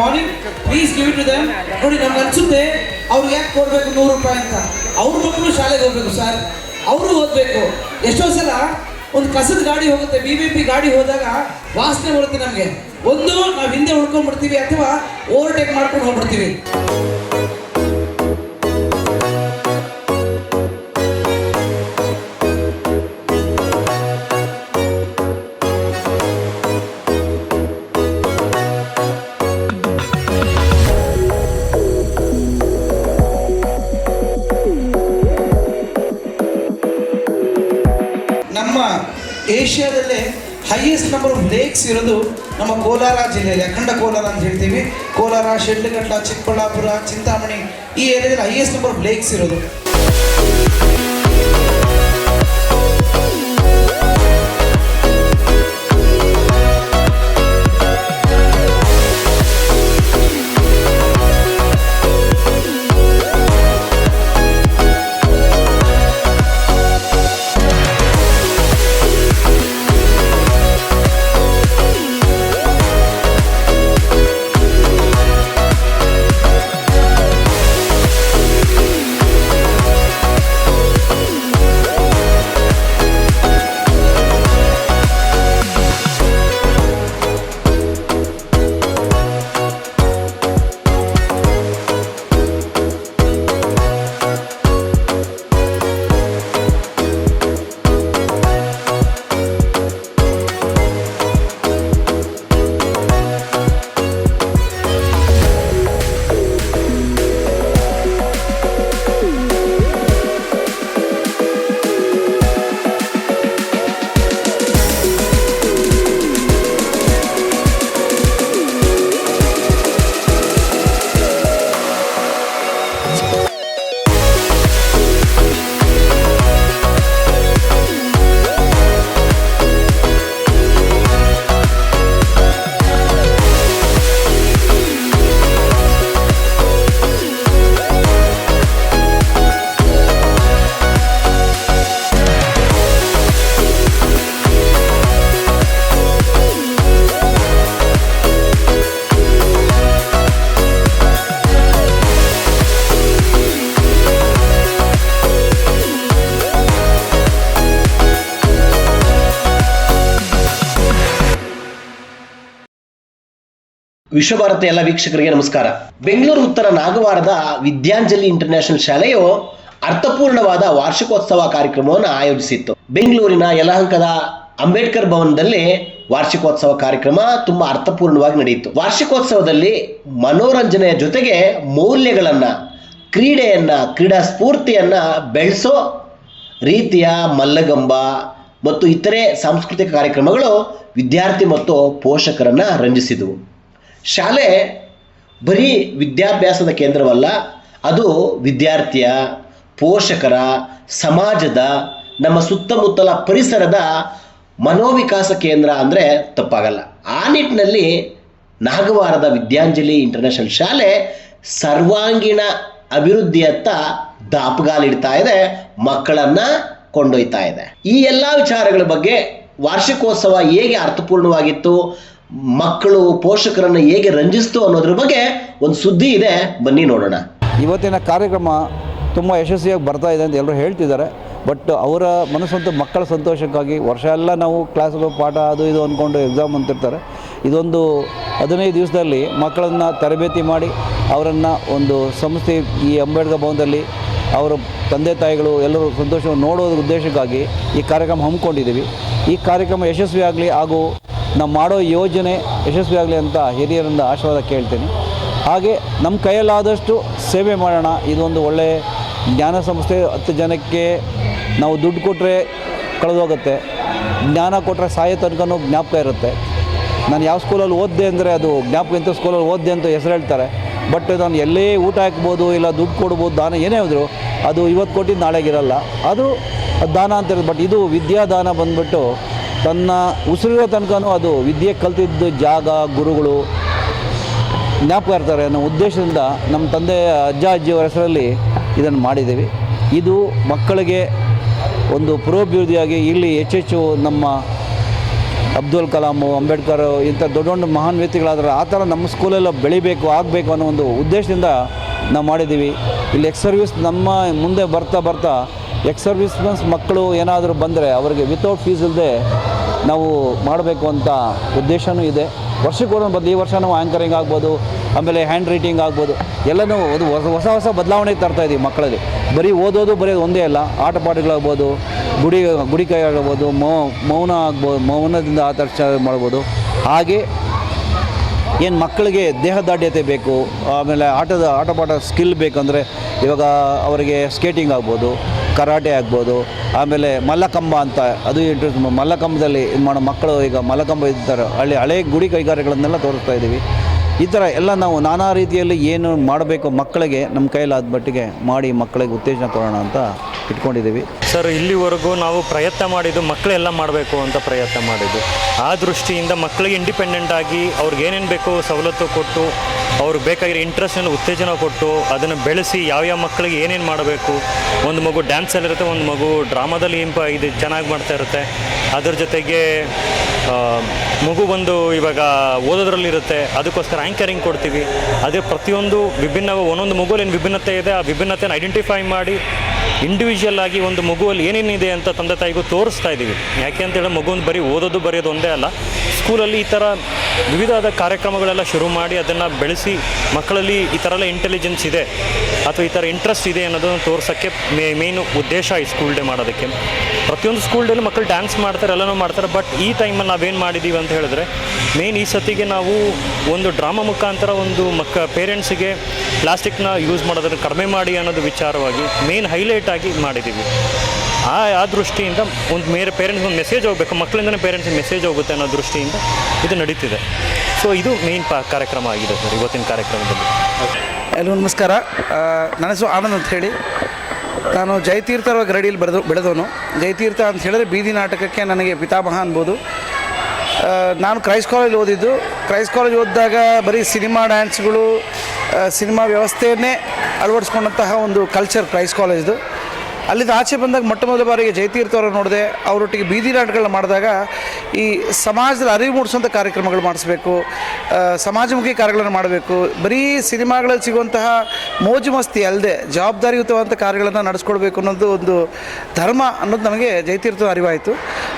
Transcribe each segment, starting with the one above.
Morning please give it to them. ನೋಡಿ ನಮ್ಗೆ ಅನ್ಸುತ್ತೆ ಅವ್ರಿಗೆ ಯಾಕೆ ಕೊಡಬೇಕು 100 ರೂಪಾಯಿ ಅಂತ. ಅವ್ರ ಮಕ್ಕಳು ಶಾಲೆಗೆ ಹೋಗ್ಬೇಕು ಸರ್, ಅವರು ಓದಬೇಕು. ಎಷ್ಟೋ ಸಲ ಒಂದು ಕಸದ ಗಾಡಿ ಹೋಗುತ್ತೆ, BBMP ಗಾಡಿ ಹೋದಾಗ ವಾಸನೆ ಬರುತ್ತೆ ನಮಗೆ. ಒಂದು ನಾವು ಹಿಂದೆ ಉಳ್ಕೊಂಡ್ಬಿಡ್ತೀವಿ ಅಥವಾ ಓವರ್ಟೇಕ್ ಮಾಡ್ಕೊಂಡು ಹೋಗ್ಬಿಡ್ತೀವಿ. ನಮ್ಮ ಏಷ್ಯಾದಲ್ಲೇ ಹೈಯೆಸ್ಟ್ ನಂಬರ್ ಆಫ್ ಲೇಕ್ಸ್ ಇರೋದು ನಮ್ಮ ಕೋಲಾರ ಜಿಲ್ಲೆಯಲ್ಲಿ, ಅಖಂಡ ಕೋಲಾರ ಅಂತ ಹೇಳ್ತೀವಿ. ಕೋಲಾರ, ಶಿಡ್ಲಘಟ್ಟ, ಚಿಕ್ಕಬಳ್ಳಾಪುರ, ಚಿಂತಾಮಣಿ ಈ ಏರಿಯಾದಲ್ಲಿ ಹೈಯೆಸ್ಟ್ ನಂಬರ್ ಆಫ್ ಲೇಕ್ಸ್ ಇರೋದು. ವಿಶ್ವಭಾರತಿ ಎಲ್ಲ ವೀಕ್ಷಕರಿಗೆ ನಮಸ್ಕಾರ. ಬೆಂಗಳೂರು ಉತ್ತರ ನಾಗವಾರದ ವಿದ್ಯಾಂಜಲಿ ಇಂಟರ್ನ್ಯಾಷನಲ್ ಶಾಲೆಯು ಅರ್ಥಪೂರ್ಣವಾದ ವಾರ್ಷಿಕೋತ್ಸವ ಕಾರ್ಯಕ್ರಮವನ್ನು ಆಯೋಜಿಸಿತ್ತು. ಬೆಂಗಳೂರಿನ ಯಲಹಂಕದ ಅಂಬೇಡ್ಕರ್ ಭವನದಲ್ಲಿ ವಾರ್ಷಿಕೋತ್ಸವ ಕಾರ್ಯಕ್ರಮ ತುಂಬಾ ಅರ್ಥಪೂರ್ಣವಾಗಿ ನಡೆಯಿತು. ವಾರ್ಷಿಕೋತ್ಸವದಲ್ಲಿ ಮನೋರಂಜನೆಯ ಜೊತೆಗೆ ಮೌಲ್ಯಗಳನ್ನ, ಕ್ರೀಡೆಯನ್ನ, ಕ್ರೀಡಾ ಸ್ಫೂರ್ತಿಯನ್ನ ಬೆಳೆಸೋ ರೀತಿಯ ಮಲ್ಲಗಂಬ ಮತ್ತು ಇತರೆ ಸಾಂಸ್ಕೃತಿಕ ಕಾರ್ಯಕ್ರಮಗಳು ವಿದ್ಯಾರ್ಥಿ ಮತ್ತು ಪೋಷಕರನ್ನ ರಂಜಿಸಿದವು. ಶಾಲೆ ಬರೀ ವಿದ್ಯಾಭ್ಯಾಸದ ಕೇಂದ್ರವಲ್ಲ, ಅದು ವಿದ್ಯಾರ್ಥಿಯ, ಪೋಷಕರ, ಸಮಾಜದ, ನಮ್ಮ ಸುತ್ತಮುತ್ತಲ ಪರಿಸರದ ಮನೋವಿಕಾಸ ಕೇಂದ್ರ ಅಂದರೆ ತಪ್ಪಾಗಲ್ಲ. ಆ ನಿಟ್ಟಿನಲ್ಲಿ ನಾಗವಾರದ ವಿದ್ಯಾಂಜಲಿ ಇಂಟರ್ನ್ಯಾಷನಲ್ ಶಾಲೆ ಸರ್ವಾಂಗೀಣ ಅಭಿವೃದ್ಧಿಯತ್ತ ದಾಪುಗಾಲಿಡ್ತಾ ಇದೆ, ಮಕ್ಕಳನ್ನ ಕೊಂಡೊಯ್ತಾ ಇದೆ. ಈ ಎಲ್ಲ ವಿಚಾರಗಳ ಬಗ್ಗೆ ವಾರ್ಷಿಕೋತ್ಸವ ಹೇಗೆ ಅರ್ಥಪೂರ್ಣವಾಗಿತ್ತು, ಮಕ್ಕಳು ಪೋಷಕರನ್ನು ಹೇಗೆ ರಂಜಿಸ್ತು ಅನ್ನೋದ್ರ ಬಗ್ಗೆ ಒಂದು ಸುದ್ದಿ ಇದೆ, ಬನ್ನಿ ನೋಡೋಣ. ಇವತ್ತಿನ ಕಾರ್ಯಕ್ರಮ ತುಂಬ ಯಶಸ್ವಿಯಾಗಿ ಬರ್ತಾ ಇದೆ ಅಂತ ಎಲ್ಲರೂ ಹೇಳ್ತಿದ್ದಾರೆ. ಬಟ್ ಅವರ ಮನಸ್ಸಂತೂ ಮಕ್ಕಳ ಸಂತೋಷಕ್ಕಾಗಿ ವರ್ಷ ಎಲ್ಲ ನಾವು ಕ್ಲಾಸ್ಗಳು ಪಾಠ ಅದು ಇದು ಅಂದ್ಕೊಂಡು ಎಕ್ಸಾಮ್ ಅಂತಿರ್ತಾರೆ. ಇದೊಂದು 15 ದಿವಸದಲ್ಲಿ ಮಕ್ಕಳನ್ನು ತರಬೇತಿ ಮಾಡಿ ಅವರನ್ನು ಒಂದು ಸಂಸ್ಥೆ ಈ ಅಂಬೇಡ್ಕರ್ ಭವನದಲ್ಲಿ ಅವರ ತಂದೆ ತಾಯಿಗಳು ಎಲ್ಲರೂ ಸಂತೋಷವನ್ನು ನೋಡೋದ್ರ ಉದ್ದೇಶಕ್ಕಾಗಿ ಈ ಕಾರ್ಯಕ್ರಮ ಹಮ್ಮಿಕೊಂಡಿದ್ದೀವಿ. ಈ ಕಾರ್ಯಕ್ರಮ ಯಶಸ್ವಿಯಾಗಲಿ ಹಾಗೂ ನಾವು ಮಾಡೋ ಯೋಜನೆ ಯಶಸ್ವಿಯಾಗಲಿ ಅಂತ ಹಿರಿಯರಿಂದ ಆಶೀರ್ವಾದ ಕೇಳ್ತೀನಿ. ಹಾಗೆ ನಮ್ಮ ಕೈಯಲ್ಲಾದಷ್ಟು ಸೇವೆ ಮಾಡೋಣ. ಇದೊಂದು ಒಳ್ಳೆಯ ಜ್ಞಾನ ಸಂಸ್ಥೆ. 10 ಜನಕ್ಕೆ ನಾವು ದುಡ್ಡು ಕೊಟ್ಟರೆ ಕಳೆದೋಗುತ್ತೆ, ಜ್ಞಾನ ಕೊಟ್ಟರೆ ಸಾಯೋ ತನಕನೂ ಜ್ಞಾಪಕ ಇರುತ್ತೆ. ನಾನು ಯಾವ ಸ್ಕೂಲಲ್ಲಿ ಓದಿದೆ ಅಂದರೆ ಅದು ಜ್ಞಾಪಕ ಇಂಥ ಸ್ಕೂಲಲ್ಲಿ ಓದಿದೆ ಅಂತ ಹೆಸರು ಹೇಳ್ತಾರೆ. ಬಟ್ ನಾನು ಎಲ್ಲೇ ಊಟ ಹಾಕ್ಬೋದು, ಇಲ್ಲ ದುಡ್ಡು ಕೊಡ್ಬೋದು, ದಾನ ಏನೇ ಹೋದ್ರು ಅದು ಇವತ್ತು ಕೊಟ್ಟಿದ್ದು ನಾಳೆಗಿರಲ್ಲ, ಅದು ದಾನ ಅಂತ ಇರೋದು. ಬಟ್ ಇದು ವಿದ್ಯಾದಾನ ಬಂದುಬಿಟ್ಟು ತನ್ನ ಉಸಿರಿರೋ ತನಕನೂ ಅದು ವಿದ್ಯೆ ಕಲ್ತಿದ್ದ ಜಾಗ, ಗುರುಗಳು ಜ್ಞಾಪಕ ಇರ್ತಾರೆ ಅನ್ನೋ ಉದ್ದೇಶದಿಂದ ನಮ್ಮ ತಂದೆ ಅಜ್ಜ ಅಜ್ಜಿಯವರ ಹೆಸರಲ್ಲಿ ಇದನ್ನು ಮಾಡಿದ್ದೀವಿ. ಇದು ಮಕ್ಕಳಿಗೆ ಒಂದು ಪುರೋಭಿವೃದ್ಧಿಯಾಗಿ ಇಲ್ಲಿ ಹೆಚ್ಚೆಚ್ಚು ನಮ್ಮ ಅಬ್ದುಲ್ ಕಲಾಮು, ಅಂಬೇಡ್ಕರ್ ಇಂಥ ದೊಡ್ಡ ದೊಡ್ಡ ಮಹಾನ್ ವ್ಯಕ್ತಿಗಳಾದ್ರೆ ಆ ಥರ ನಮ್ಮ ಸ್ಕೂಲೆಲ್ಲ ಬೆಳಿಬೇಕು, ಆಗಬೇಕು ಅನ್ನೋ ಒಂದು ಉದ್ದೇಶದಿಂದ ನಾವು ಮಾಡಿದ್ದೀವಿ. ಇಲ್ಲಿ ಎಕ್ಸ್ ಸರ್ವಿಸ್ ನಮ್ಮ ಮುಂದೆ ಬರ್ತಾ ಎಕ್ಸ್ ಸರ್ವಿಸ್ಮೆನ್ಸ್ ಮಕ್ಕಳು ಏನಾದರೂ ಬಂದರೆ ಅವರಿಗೆ ವಿತೌಟ್ ಫೀಸ್ ಇಲ್ಲದೆ ನಾವು ಮಾಡಬೇಕು ಅಂತ ಉದ್ದೇಶವೂ ಇದೆ. ವರ್ಷಕ್ಕೊಂದು ಬದಲು ಈ ವರ್ಷ ನಾವು ಆ್ಯಂಕರಿಂಗ್ ಆಗ್ಬೋದು, ಆಮೇಲೆ ಹ್ಯಾಂಡ್ ರೈಟಿಂಗ್ ಆಗ್ಬೋದು, ಎಲ್ಲನೂ ಅದು ಹೊಸ ಬದಲಾವಣೆ ತರ್ತಾಯಿದ್ದೀವಿ ಮಕ್ಕಳಲ್ಲಿ. ಬರೀ ಓದೋದು ಬರೆಯೋದು ಒಂದೇ ಅಲ್ಲ, ಆಟ ಪಾಠಗಳಾಗ್ಬೋದು, ಗುಡಿ ಕೈ ಆಗ್ಬೋದು, ಮೌನ ಆಗ್ಬೋದು, ಮೌನದಿಂದ ಆಚರಣೆ ಮಾಡ್ಬೋದು. ಹಾಗೆ ಏನು ಮಕ್ಕಳಿಗೆ ದೇಹದಾಢ್ಯತೆ ಬೇಕು, ಆಮೇಲೆ ಆಟ ಪಾಠ ಸ್ಕಿಲ್ ಬೇಕಂದರೆ ಇವಾಗ ಅವರಿಗೆ ಸ್ಕೇಟಿಂಗ್ ಆಗ್ಬೋದು, ಕರಾಟೆ ಆಗ್ಬೋದು, ಆಮೇಲೆ ಮಲ್ಲಕಂಬ ಅಂತ ಅದು ಇಂಟ್ರೆಸ್ಟ್. ಮಲ್ಲಕಂಬದಲ್ಲಿ ಇದು ಮಾಡೋ ಮಕ್ಕಳು ಈಗ ಮಲ್ಲಕಂಬ ಇದ್ದಾರೆ, ಹಳೆ ಗುಡಿ ಕೈಗಾರಿಕೆಗಳನ್ನೆಲ್ಲ ತೋರಿಸ್ತಾ ಇದ್ದೀವಿ. ಈ ಥರ ಎಲ್ಲ ನಾವು ನಾನಾ ರೀತಿಯಲ್ಲಿ ಏನು ಮಾಡಬೇಕು ಮಕ್ಕಳಿಗೆ ನಮ್ಮ ಕೈಲಾದ ಮಟ್ಟಿಗೆ ಮಾಡಿ ಮಕ್ಕಳಿಗೆ ಉತ್ತೇಜನ ಕೊಡೋಣ ಅಂತ ಇಟ್ಕೊಂಡಿದ್ದೀವಿ. ಸರ್, ಇಲ್ಲಿವರೆಗೂ ನಾವು ಪ್ರಯತ್ನ ಮಾಡಿದ್ದು ಮಕ್ಕಳೆಲ್ಲ ಮಾಡಬೇಕು ಅಂತ ಪ್ರಯತ್ನ ಮಾಡಿದ್ದು. ಆ ದೃಷ್ಟಿಯಿಂದ ಮಕ್ಕಳಿಗೆ ಇಂಡಿಪೆಂಡೆಂಟ್ ಆಗಿ ಅವ್ರಿಗೆ ಏನೇನು ಬೇಕೋ ಸವಲತ್ತು ಕೊಟ್ಟು, ಅವ್ರಿಗೆ ಬೇಕಾಗಿರೋ ಇಂಟ್ರೆಸ್ಟನ್ನು ಉತ್ತೇಜನ ಕೊಟ್ಟು ಅದನ್ನು ಬೆಳೆಸಿ ಯಾವ್ಯಾವ ಮಕ್ಕಳಿಗೆ ಏನೇನು ಮಾಡಬೇಕು. ಒಂದು ಮಗು ಡ್ಯಾನ್ಸಲ್ಲಿರುತ್ತೆ, ಒಂದು ಮಗು ಡ್ರಾಮಾದಲ್ಲಿ ಇದು ಚೆನ್ನಾಗಿ ಮಾಡ್ತಾ ಇರುತ್ತೆ. ಅದರ ಜೊತೆಗೆ ಮಗು ಒಂದು ಇವಾಗ ಓದೋದ್ರಲ್ಲಿರುತ್ತೆ, ಅದಕ್ಕೋಸ್ಕರ ಆ್ಯಂಕರಿಂಗ್ ಕೊಡ್ತೀವಿ. ಅದೇ ಪ್ರತಿಯೊಂದು ಒಂದೊಂದು ಮಗುವಲ್ಲಿ ಏನು ವಿಭಿನ್ನತೆ ಇದೆ, ಆ ವಿಭಿನ್ನತೆಯನ್ನು ಐಡೆಂಟಿಫೈ ಮಾಡಿ ಇಂಡಿವಿಜುವಲ್ ಆಗಿ ಒಂದು ಮಗುವಲ್ಲಿ ಏನೇನಿದೆ ಅಂತ ತಂದೆ ತಾಯಿಗೂ ತೋರಿಸ್ತಾ ಇದ್ದೀವಿ. ಯಾಕೆ ಅಂತೇಳಿ ಮಗುವನ್ನು ಬರೀ ಓದೋದು ಬರೆಯೋದು ಒಂದೇ ಅಲ್ಲ, ಸ್ಕೂಲಲ್ಲಿ ಈ ಥರ ವಿವಿಧವಾದ ಕಾರ್ಯಕ್ರಮಗಳೆಲ್ಲ ಶುರು ಮಾಡಿ ಅದನ್ನು ಬೆಳೆಸಿ ಮಕ್ಕಳಲ್ಲಿ ಈ ಥರ ಎಲ್ಲ ಇಂಟೆಲಿಜೆನ್ಸ್ ಇದೆ ಅಥವಾ ಈ ಥರ ಇಂಟ್ರೆಸ್ಟ್ ಇದೆ ಅನ್ನೋದನ್ನು ತೋರ್ಸೋಕ್ಕೆ ಮೇಯ್ನು ಉದ್ದೇಶ ಈ ಸ್ಕೂಲ್ ಡೇ ಮಾಡೋದಕ್ಕೆ. ಪ್ರತಿಯೊಂದು ಸ್ಕೂಲ್ ಡೇಲಿ ಮಕ್ಕಳು ಡ್ಯಾನ್ಸ್ ಮಾಡ್ತಾರೆ, ಎಲ್ಲನೂ ಮಾಡ್ತಾರೆ. ಬಟ್ ಈ ಟೈಮಲ್ಲಿ ನಾವೇನು ಮಾಡಿದ್ದೀವಿ ಅಂತ ಹೇಳಿದ್ರೆ, ಮೇಯ್ನ್ ಈ ಸತಿಗೆ ನಾವು ಒಂದು ಡ್ರಾಮಾ ಮುಖಾಂತರ ಒಂದು ಪೇರೆಂಟ್ಸಿಗೆ ಪ್ಲಾಸ್ಟಿಕ್ನ ಯೂಸ್ ಮಾಡೋದನ್ನು ಕಡಿಮೆ ಮಾಡಿ ಅನ್ನೋದು ವಿಚಾರವಾಗಿ ಮೇಯ್ನ್ ಹೈಲೈಟ್ ಆಗಿ ಮಾಡಿದ್ದೀವಿ. ಆ ದೃಷ್ಟಿಯಿಂದ ಒಂದು ಪೇರೆಂಟ್ಸ್ ಒಂದು ಮೆಸೇಜ್ ಹೋಗಬೇಕು, ಮಕ್ಕಳಿಂದನೇ ಪೇರೆಂಟ್ಸ್ಗೆ ಮೆಸೇಜ್ ಹೋಗುತ್ತೆ ಅನ್ನೋ ದೃಷ್ಟಿಯಿಂದ ಇದು ನಡೀತಿದೆ. ಸೊ ಇದು ಮೇಯ್ನ್ ಕಾರ್ಯಕ್ರಮ ಆಗಿದೆ ಸರ್ ಇವತ್ತಿನ ಕಾರ್ಯಕ್ರಮದಲ್ಲಿ. ಎಲ್ಲರಿಗೂ ನಮಸ್ಕಾರ. ನನ್ನ ಹೆಸರು ಆನಂದ್ ಅಂತ ಹೇಳಿ. ನಾನು ಜಯತೀರ್ಥ ಗರಡಿಯಲ್ಲಿ ಬೆಳೆದವನು. ಜಯತೀರ್ಥ ಅಂತ ಹೇಳಿದ್ರೆ ಬೀದಿ ನಾಟಕಕ್ಕೆ ನನಗೆ ಪಿತಾಮಹ ಅನ್ಬೋದು. ನಾನು ಕ್ರೈಸ್ಟ್ ಕಾಲೇಜ್ ಓದಿದ್ದು. ಕ್ರೈಸ್ಟ್ ಕಾಲೇಜ್ ಓದಿದಾಗ ಬರೀ ಸಿನಿಮಾ ಡ್ಯಾನ್ಸ್ಗಳು, ಸಿನಿಮಾ ವ್ಯವಸ್ಥೆಯನ್ನೇ ಅಳವಡಿಸ್ಕೊಂಡಂತಹ ಒಂದು ಕಲ್ಚರ್ ಕ್ರೈಸ್ಟ್ ಕಾಲೇಜ್ದು. ಅಲ್ಲಿಂದ ಆಚೆ ಬಂದಾಗ ಮೊಟ್ಟ ಮೊದಲ ಬಾರಿಗೆ ಜಯತೀರ್ಥ ಅವರನ್ನು ನೋಡಿದೆ. ಅವರೊಟ್ಟಿಗೆ ಬೀದಿ ನಾಟಕಗಳನ್ನ ಮಾಡಿದಾಗ ಈ ಸಮಾಜದಲ್ಲಿ ಅರಿವು ಮೂಡಿಸುವಂಥ ಕಾರ್ಯಕ್ರಮಗಳು ಮಾಡಿಸ್ಬೇಕು, ಸಮಾಜಮುಖಿ ಕಾರ್ಯಗಳನ್ನು ಮಾಡಬೇಕು. ಬರೀ ಸಿನಿಮಾಗಳಲ್ಲಿ ಸಿಗುವಂತಹ ಮೋಜು ಮಸ್ತಿ ಅಲ್ಲದೆ ಜವಾಬ್ದಾರಿಯುತವಾದಂಥ ಕಾರ್ಯಗಳನ್ನು ನಡೆಸ್ಕೊಳ್ಬೇಕು ಅನ್ನೋದು ಒಂದು ಧರ್ಮ ಅನ್ನೋದು ನಮಗೆ ಜಯತೀರ್ಥ ಅರಿವಾಯಿತು.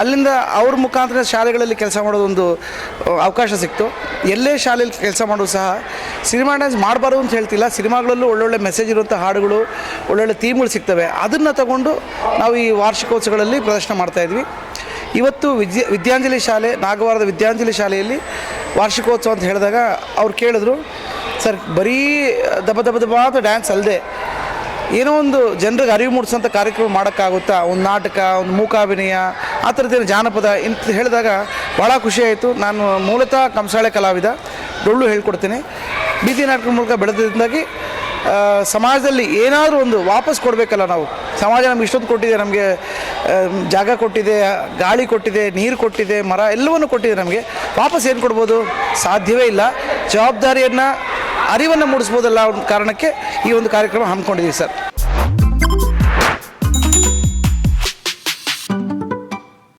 ಅಲ್ಲಿಂದ ಅವ್ರ ಮುಖಾಂತರ ಶಾಲೆಗಳಲ್ಲಿ ಕೆಲಸ ಮಾಡೋದೊಂದು ಅವಕಾಶ ಸಿಕ್ತು. ಎಲ್ಲೇ ಶಾಲೆಯಲ್ಲಿ ಕೆಲಸ ಮಾಡೋದು ಸಹ ಸಿನಿಮಾ ಡ್ಯಾನ್ಸ್ ಮಾಡಬಾರ್ದು ಅಂತ ಹೇಳ್ತಿಲ್ಲ, ಸಿನಿಮಾಗಳಲ್ಲೂ ಒಳ್ಳೊಳ್ಳೆ ಮೆಸೇಜ್ ಇರುವಂಥ ಹಾಡುಗಳು, ಒಳ್ಳೊಳ್ಳೆ ಥೀಮ್ಗಳು ಸಿಗ್ತವೆ. ಅದನ್ನು ತಗೊಂಡು ನಾವು ಈ ವಾರ್ಷಿಕೋತ್ಸವಗಳಲ್ಲಿ ಪ್ರದರ್ಶನ ಮಾಡ್ತಾಯಿದ್ವಿ. ಇವತ್ತು ವಿದ್ಯಾಂಜಲಿ ಶಾಲೆ, ನಾಗವಾರದ ವಿದ್ಯಾಂಜಲಿ ಶಾಲೆಯಲ್ಲಿ ವಾರ್ಷಿಕೋತ್ಸವ ಅಂತ ಹೇಳಿದಾಗ ಅವ್ರು ಕೇಳಿದ್ರು, ಸರ್ ಬರೀ ದಬ ಅಂತ ಡ್ಯಾನ್ಸ್ ಅಲ್ಲದೆ ಏನೋ ಒಂದು ಜನರಿಗೆ ಅರಿವು ಮೂಡಿಸೋಂಥ ಕಾರ್ಯಕ್ರಮ ಮಾಡೋಕ್ಕಾಗುತ್ತಾ, ಒಂದು ನಾಟಕ, ಒಂದು ಮೂಕಾಭಿನಯ, ಆ ಥರದ್ದೇನು ಜಾನಪದ ಇಂತ ಹೇಳಿದಾಗ ಭಾಳ ಖುಷಿಯಾಯಿತು. ನಾನು ಮೂಲತಃ ಕಂಸಾಳೆ ಕಲಾವಿದ, ಡೊಳ್ಳು ಹೇಳ್ಕೊಡ್ತೀನಿ. ಬೀದಿ ನಾಟಕ ಮೂಲಕ ಬೆಳೆದಿಂದಾಗಿ ಸಮಾಜದಲ್ಲಿ ಏನಾದರೂ ಒಂದು ವಾಪಸ್ ಕೊಡಬೇಕಲ್ಲ. ನಾವು ಸಮಾಜ ನಮ್ಗೆ ಇಷ್ಟೊಂದು ಕೊಟ್ಟಿದೆ, ನಮಗೆ ಜಾಗ ಕೊಟ್ಟಿದೆ, ಗಾಳಿ ಕೊಟ್ಟಿದೆ, ನೀರು ಕೊಟ್ಟಿದೆ, ಮರ ಎಲ್ಲವನ್ನು ಕೊಟ್ಟಿದೆ. ನಮಗೆ ವಾಪಸ್ ಏನು ಕೊಡ್ಬೋದು? ಸಾಧ್ಯವೇ ಇಲ್ಲ. ಜವಾಬ್ದಾರಿಯನ್ನು, ಅರಿವನ್ನು ಮೂಡಿಸ್ಬೋದಲ್ಲ. ಒಂದು ಕಾರಣಕ್ಕೆ ಈ ಒಂದು ಕಾರ್ಯಕ್ರಮ ಹಮ್ಮಿಕೊಂಡಿದ್ದೀವಿ ಸರ್.